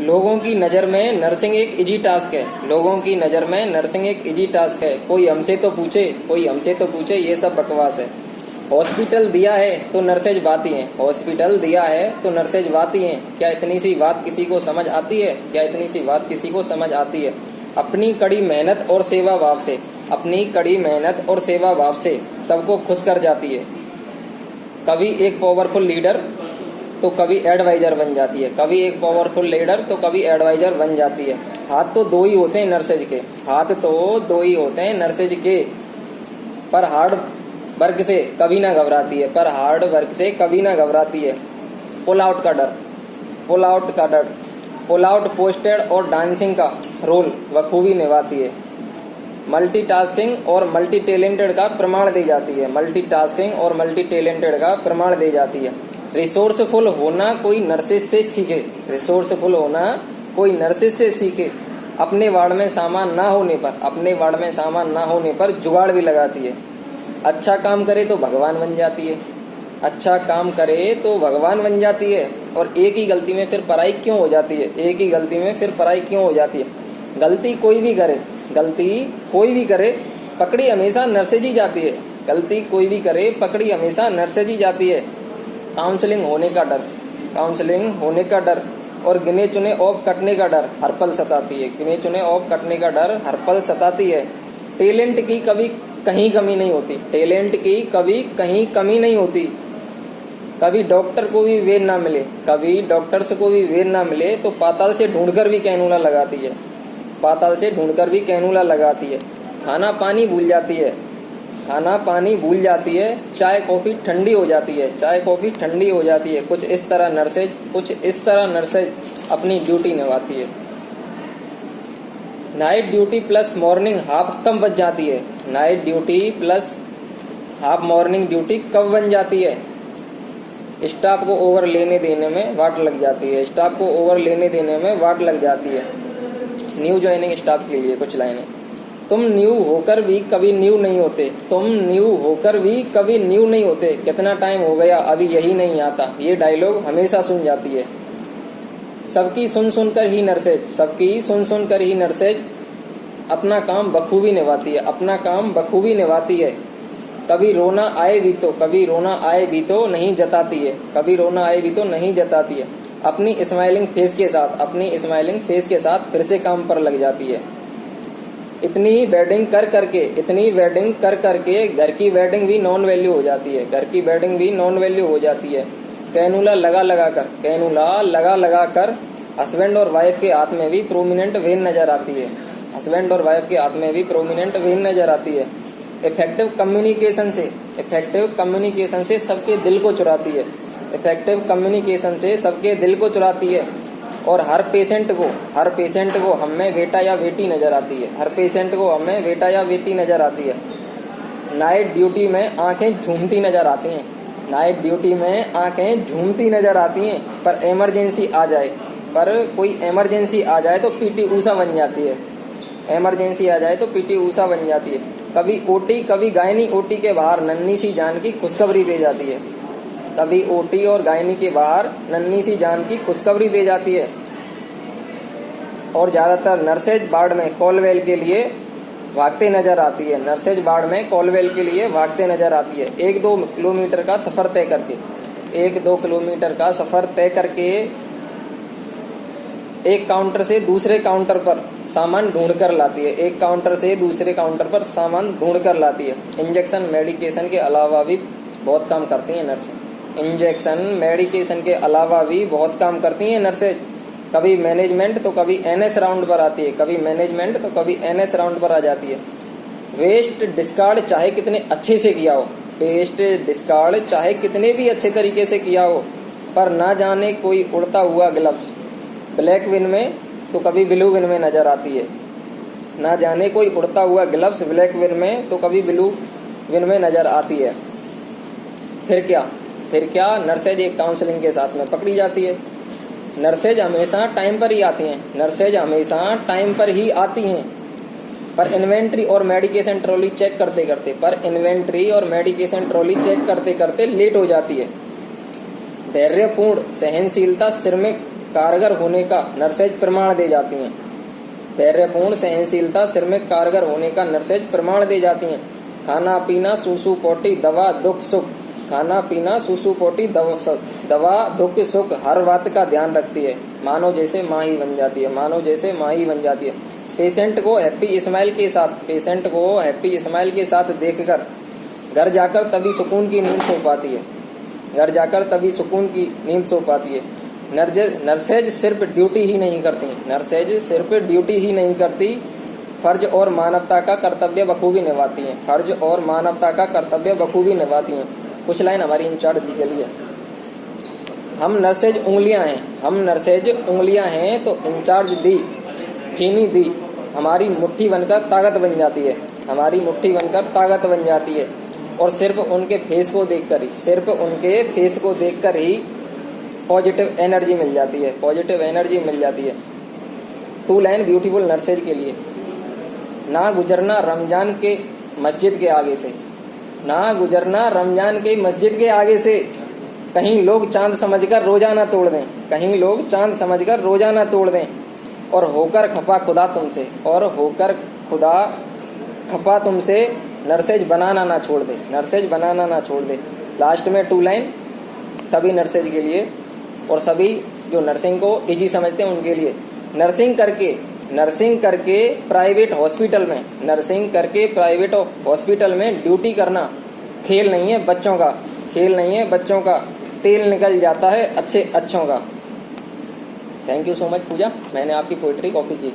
लोगों की नज़र में नर्सिंग एक इजी टास्क है। लोगों की नज़र में नर्सिंग एक इजी टास्क है। कोई हमसे तो पूछे ये सब बकवास है। हॉस्पिटल दिया है तो नर्सेज बाती हैं। हॉस्पिटल दिया है तो नर्सेज बाती हैं। क्या इतनी सी बात किसी को समझ आती है? क्या इतनी सी बात किसी को समझ आती है? अपनी कड़ी मेहनत और सेवा भाव से, अपनी कड़ी मेहनत और सेवा भाव से सबको खुश कर जाती है। कभी एक पावरफुल लीडर तो कभी एडवाइजर बन जाती है। कभी एक पावरफुल लीडर तो कभी एडवाइजर बन जाती है। हाथ तो दो ही होते हैं नर्सेज के, हाथ तो दो ही होते हैं नर्सेज के, पर हार्ड वर्क से कभी ना घबराती है, पर हार्ड वर्क से कभी ना घबराती है। पुल आउट का डर, पुल आउट का डर, पुल आउट पोस्टेड और डांसिंग का रोल बखूबी निभाती है। मल्टीटास्किंग और मल्टी टैलेंटेड का प्रमाण दे जाती है। मल्टीटास्किंग और मल्टी टैलेंटेड का प्रमाण दे जाती है। रिसोर्सफुल होना कोई नर्सेज से सीखे, रिसोर्सफुल होना कोई नर्सेज से सीखे। अपने वार्ड में सामान ना होने पर, अपने वार्ड में सामान ना होने पर जुगाड़ भी लगाती है। अच्छा काम करे तो भगवान बन जाती है, अच्छा काम करे तो भगवान बन जाती है। और एक ही गलती में फिर पराई क्यों हो जाती है? एक ही गलती में फिर पराई क्यों हो जाती है? गलती कोई भी करे, गलती कोई भी करे, पकड़ी हमेशा नर्सेज ही जाती है। गलती कोई भी करे, पकड़ी हमेशा नर्सेज ही जाती है। काउंसलिंग होने का डर, काउंसलिंग होने का डर और गिने चुने ऑफ कटने का डर हर पल सताती है। गिने चुने ऑफ कटने का डर हर पल सताती है। टैलेंट की कभी कहीं कमी नहीं होती, टैलेंट की कभी कहीं कमी नहीं होती। कभी डॉक्टर को भी वेद ना मिले, कभी डॉक्टर्स को भी वेद ना मिले तो पाताल से ढूंढकर भी कैनुला लगाती है, पाताल से ढूंढकर भी कैनुला लगाती है। खाना पानी भूल जाती है, खाना पानी भूल जाती है। चाय कॉफी ठंडी हो जाती है, चाय कॉफी ठंडी हो जाती है। कुछ इस तरह नर्सेज अपनी ड्यूटी निभाती है। Night duty plus morning half कम बच जाती है। Night duty plus half morning duty कब बन जाती है? स्टाफ को ओवर लेने देने में वाट लग जाती है, स्टाफ को ओवर लेने देने में वाट लग जाती है। न्यू ज्वाइनिंग स्टाफ के लिए कुछ लाइनें। तुम न्यू होकर भी कभी न्यू नहीं होते, तुम न्यू होकर भी कभी न्यू नहीं होते। कितना टाइम हो गया अभी यही नहीं आता, ये डायलॉग हमेशा सुन जाती है। सबकी सुन सुनकर ही नर्सेज, सबकी सुन सुनकर ही नर्सेज अपना काम बखूबी निभाती है, अपना काम बखूबी निभाती है। कभी रोना आए भी तो, कभी रोना आए भी तो नहीं जताती है, कभी रोना आए भी तो नहीं जताती है। अपनी स्माइलिंग फेस के साथ, अपनी स्माइलिंग फेस के साथ फिर से काम पर लग जाती है। इतनी वेडिंग कर करके, इतनी वेडिंग कर करके घर की वेडिंग भी नॉन वैल्यू हो जाती है, घर की वेडिंग भी नॉन वैल्यू हो जाती है। कैनुला लगा लगा कर, कैनुला लगा लगा कर हस्बैंड और वाइफ के हाथ में भी प्रोमिनेंट वेन नजर आती है, हस्बैंड और वाइफ के हाथ में भी प्रोमिनेंट वेन नजर आती है। इफेक्टिव कम्युनिकेशन से, इफेक्टिव कम्युनिकेशन से सबके दिल को चुराती है, इफेक्टिव कम्युनिकेशन से सबके दिल को चुराती है। और हर पेशेंट को हमें बेटा या बेटी नजर आती है, हर पेशेंट को हमें बेटा या बेटी नजर आती है। नाइट ड्यूटी में आंखें झूमती नजर आती हैं, नाइट ड्यूटी में आंखें झूमती नजर आती हैं। पर इमरजेंसी आ जाए, पर कोई इमरजेंसी आ जाए तो पीटी ऊषा बन जाती है, इमरजेंसी आ जाए तो पीटी ऊषा बन जाती है। कभी ओटी कभी गायनी ओटी के बाहर नन्ही सी जान की खुशखबरी दे जाती है, कभी ओटी और गायनी के बाहर नन्ही सी जान की खुशखबरी दे जाती है। और ज्यादातर नर्सेज वार्ड में कॉलवेल के लिए भागते नजर आती है, नर्सेज वार्ड में कॉलवेल के लिए भागते नजर आती है। 1-2 किलोमीटर का सफर तय करके, 1-2 किलोमीटर का सफर तय करके एक काउंटर से दूसरे काउंटर पर सामान ढूंढ कर लाती है, एक काउंटर से दूसरे काउंटर पर सामान ढूंढ कर लाती है। इंजेक्शन मेडिकेशन के अलावा भी बहुत काम करती हैं नर्सेज, इंजेक्शन मेडिकेशन के अलावा भी बहुत काम करती हैं नर्सेज। कभी मैनेजमेंट तो कभी एनएस राउंड पर आती है, कभी मैनेजमेंट तो कभी एनएस राउंड पर आ जाती है। वेस्ट डिस्कार्ड चाहे कितने अच्छे से किया हो, वेस्ट डिस्कार्ड चाहे कितने भी अच्छे तरीके से किया हो, पर ना जाने कोई उड़ता हुआ ग्लव्स ब्लैक विन में तो कभी ब्लू विन में नजर आती है, ना जाने कोई उड़ता हुआ ग्लव्स ब्लैक विन में तो कभी ब्लू विन में नजर आती है। फिर क्या नर्सेज एक काउंसलिंग के साथ में पकड़ी जाती है। नर्सेज हमेशा टाइम पर ही आती हैं, नर्सेज हमेशा टाइम पर ही आती हैं, पर इन्वेंट्री और मेडिकेशन ट्रॉली चेक करते करते लेट हो जाती है। धैर्यपूर्ण सहनशीलता सिर में कारगर होने का नर्सेज प्रमाण दे जाती हैं। धैर्यपूर्ण सहनशीलता सिर में कारगर होने का नर्सेज प्रमाण दे जाती हैं। खाना पीना सूसू पोटी दवा दुख सुख, खाना पीना सूसू पोटी दवा दुख सुख हर बात का ध्यान रखती है। मानो जैसे माँ ही बन जाती है, मानो जैसे माँ ही बन जाती है। पेशेंट को हैप्पी स्माइल के साथ देखकर घर जाकर तभी सुकून की नींद सो पाती है, घर जाकर तभी सुकून की नींद सो पाती है। नर्सेज सिर्फ ड्यूटी ही नहीं करती, नर्सेज सिर्फ ड्यूटी ही नहीं करती, फर्ज और मानवता का कर्तव्य बखूबी निभाती हैं, फर्ज और मानवता का कर्तव्य बखूबी निभाती हैं। कुछ लाइन हमारी इंचार्ज दी गई है। हम नर्सेज उंगलियां हैं तो इंचार्ज दी चीनी दी हमारी मुट्ठी बनकर ताकत बन जाती है, हमारी मुट्ठी बनकर ताकत बन जाती है। और सिर्फ उनके फेस को देखकर ही पॉजिटिव एनर्जी मिल जाती है, पॉजिटिव एनर्जी मिल जाती है। 2 लाइन ब्यूटीफुल नर्सेज के लिए। ना गुजरना रमजान के मस्जिद के आगे से, ना गुजरना रमजान के मस्जिद के आगे से, कहीं लोग चांद समझकर रोजाना तोड़ दें, कहीं लोग चांद समझकर रोजाना तोड़ दें। और होकर खफा खुदा तुमसे, और होकर खुदा खफा तुमसे, नर्सेज बनाना ना छोड़ दे, नर्सेज बनाना ना छोड़ दे। लास्ट में 2 लाइन सभी नर्सेज के लिए और सभी जो नर्सिंग को इजी समझते हैं उनके लिए। नर्सिंग करके प्राइवेट हॉस्पिटल में ड्यूटी करना खेल नहीं है बच्चों का, खेल नहीं है बच्चों का, तेल निकल जाता है अच्छे अच्छों का। थैंक यू सो मच पूजा, मैंने आपकी पोइट्री कॉपी की।